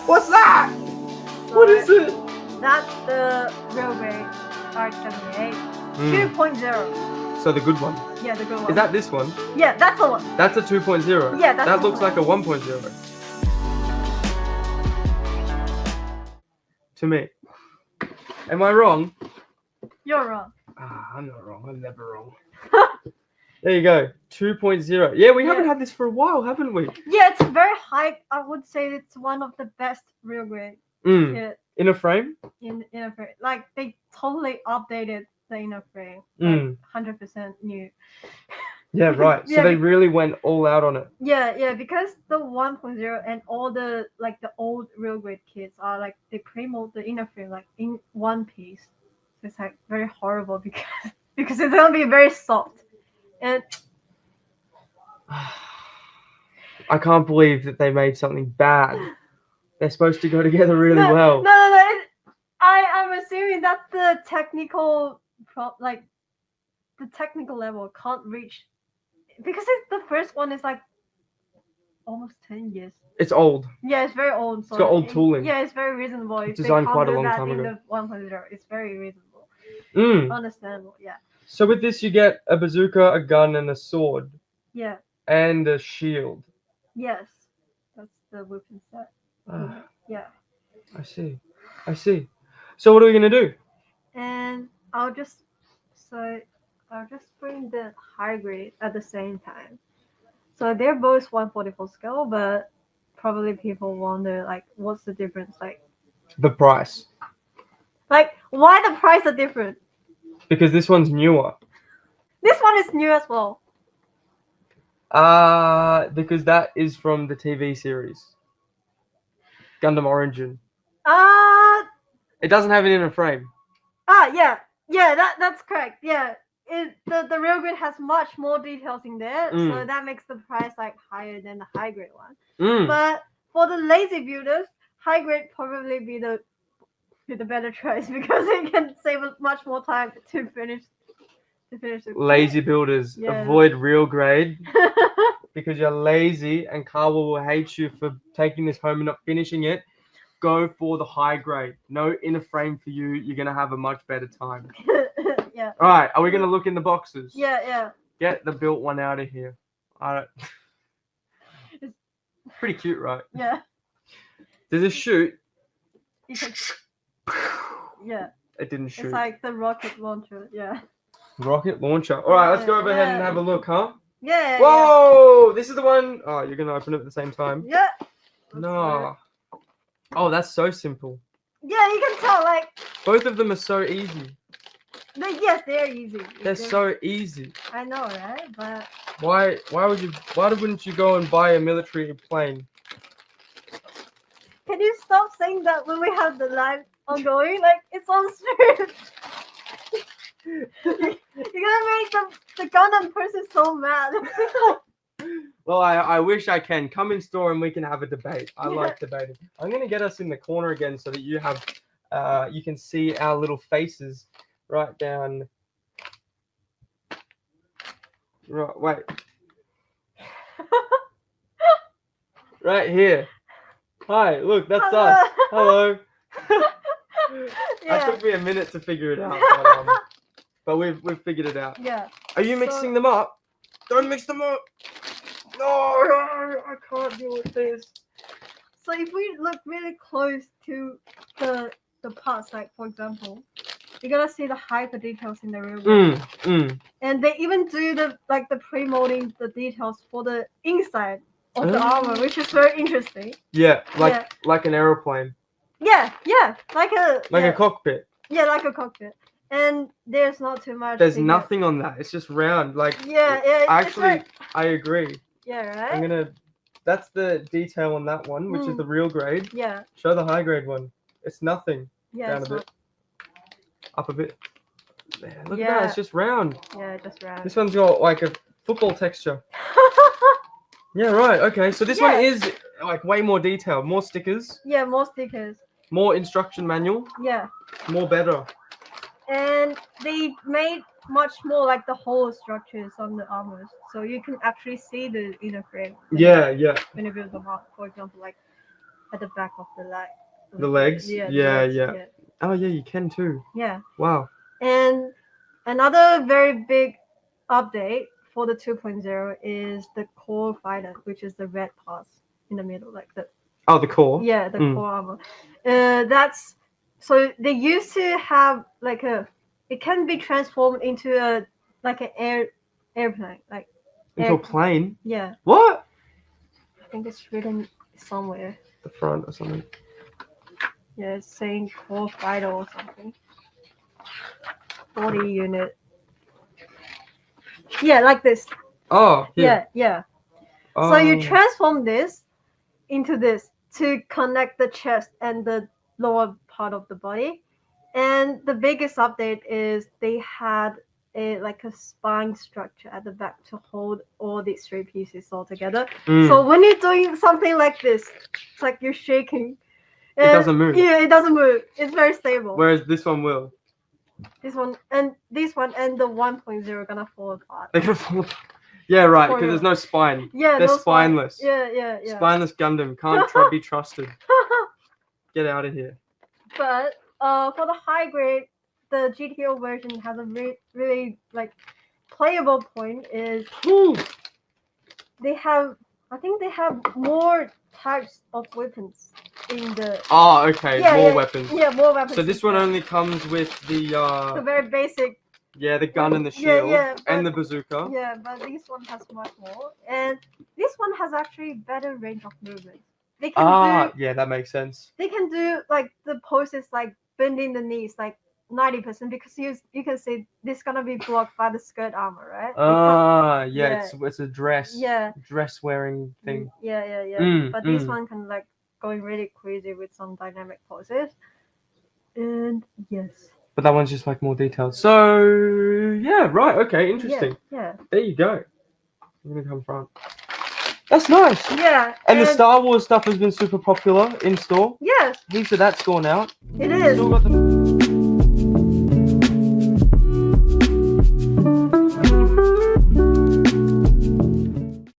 What's that? So What is it? That's the real grade RX-78 2.0. So the good one. Yeah, the good one. Is that this one? Yeah, that's the one. That's a 2.0. Yeah, that's that the looks one. like a 1.0. To me. Am I wrong? You're wrong. I'm not wrong. I'm never wrong. There you go. 2.0. Yeah, we haven't had this for a while, haven't we? Yeah, it's very high. I would say it's one of the best real grade kit In a frame? in a frame. Like they totally updated the inner frame. Like 100% new. Yeah, right. So they really went all out on it. Yeah, because the 1.0 and all the like the old real grade kits are like they pre-mold the inner frame like in one piece. So it's like very horrible because it's gonna be very soft. And I can't believe that they made something bad. They're supposed to go together really well. No. I'm assuming that's the technical the technical level can't reach because the first one is like almost 10 years. It's old. Yeah, it's very old. So it's got old tooling. Yeah, it's very reasonable. If designed they quite a do long that time in ago. the 1.0, it's very reasonable. Understandable, yeah. So with this, you get a bazooka, a gun, and a sword. Yeah. And a shield. Yes, that's the weapon set. Yeah. I see. So what are we gonna do? And I'll just bring the high grade at the same time. So they're both 144 scale, but probably people wonder like what's the difference like? The price. Like why the price are different? Because this one's newer. This one is new as well. Because that is from the TV series. Gundam Origin. It doesn't have it in a frame. Yeah, that's correct. Yeah. The real grade has much more details in there, so that makes the price like higher than the high grade one. But for the lazy builders, high grade probably be the better choice because it can save much more time to finish it. Lazy builders, avoid real grade because you're lazy and Carl will hate you for taking this home and not finishing it. Go for the high grade. No inner frame for you. You're gonna have a much better time. Yeah. All right. Are we gonna look in the boxes? Yeah. Get the built one out of here. All right. Pretty cute, right? Yeah. Does it shoot? Yeah. It didn't shoot. It's like the rocket launcher. Yeah. Rocket launcher. All right. Let's go over ahead and have a look, huh? Yeah. Whoa! Yeah. This is the one. Oh, you're gonna open it at the same time. Yeah. No. Oh, that's so simple. Yeah, you can tell. Like both of them are so easy. Yes, they're easy. They're so easy. I know, right? But why wouldn't you go and buy a military plane? Can you stop saying that when we have the live ongoing? Like it's on stream. You're gonna make the Gundam person so mad. Well, I wish I can. Come in store and we can have a debate. I like debating. I'm gonna get us in the corner again so that you have you can see our little faces right down. Right, wait. Right here. Hi, look, that's us. Hello. It took me a minute to figure it out, but we've figured it out. Yeah. Are you mixing them up? Don't mix them up. No, I can't deal with this. So if we look really close to the parts, like for example, you're gonna see the hyper details in the real world. And they even do the pre-molding the details for the inside of the armor, which is very interesting. Yeah, like an aeroplane. Yeah, like a cockpit. Yeah, like a cockpit. And there's not too much. There's nothing on that. It's just round. Like actually, I agree. Yeah, right. That's the detail on that one, which is the real grade. Yeah. Show the high grade one. It's nothing. Yeah. Down a bit. Up a bit. There, look at that. It's just round. Yeah, just round. This one's got like a football texture. Yeah, right. Okay, so this one is like way more detailed, more stickers. Yeah, more stickers. More instruction manual. Yeah. More better. And they made much more like the whole structures on the armors, so you can actually see the inner frame. Yeah. When you build them up, for example, like at the back of the leg. The legs? Yeah. the Yeah, legs, yeah. Oh yeah, you can too. Yeah. Wow. And another very big update for the 2.0 is the core fighter, which is the red parts in the middle, like the Oh, the core. yeah, the core armor. That's so they used to have like it can be transformed into a like an airplane, like Into a plane. Yeah, What? I think it's written somewhere. The front or something. Yeah, it's saying core fighter or something. 40 unit. Yeah, like this. Oh, here. Yeah. Oh. So you transform this into this to connect the chest and the lower part of the body. And the biggest update is they had like a spine structure at the back to hold all these three pieces all together. So when you're doing something like this, it's like you're shaking. It doesn't move. Yeah, it doesn't move. It's very stable. Whereas this one will. This one and the 1.0 are gonna fall apart. They're gonna fall apart. Yeah, right, because there's no spine. Yeah, they're no spineless. Yeah. Spineless Gundam can't be trusted. Get out of here. But for the high grade, the GTO version has a really like playable point is they have more types of weapons in the more weapons. Yeah, more weapons. So this one only comes with the very basic. Yeah, the gun and the shield and but- the bazooka. Yeah, but this one has much more, and this one has actually better range of movement. They can yeah, that makes sense. They can do like the poses like bending the knees like 90% because you can see this is gonna be blocked by the skirt armor, right? Yeah. It's a dress. Yeah. Dress wearing thing. Yeah. But this one can like going really crazy with some dynamic poses. And yes. But that one's just like more detailed. So yeah, right, okay, interesting. Yeah. There you go. I'm gonna come front. That's nice. Yeah. And the Star Wars stuff has been super popular in store. Yes. Heaps of that's gone out. It is. Still got the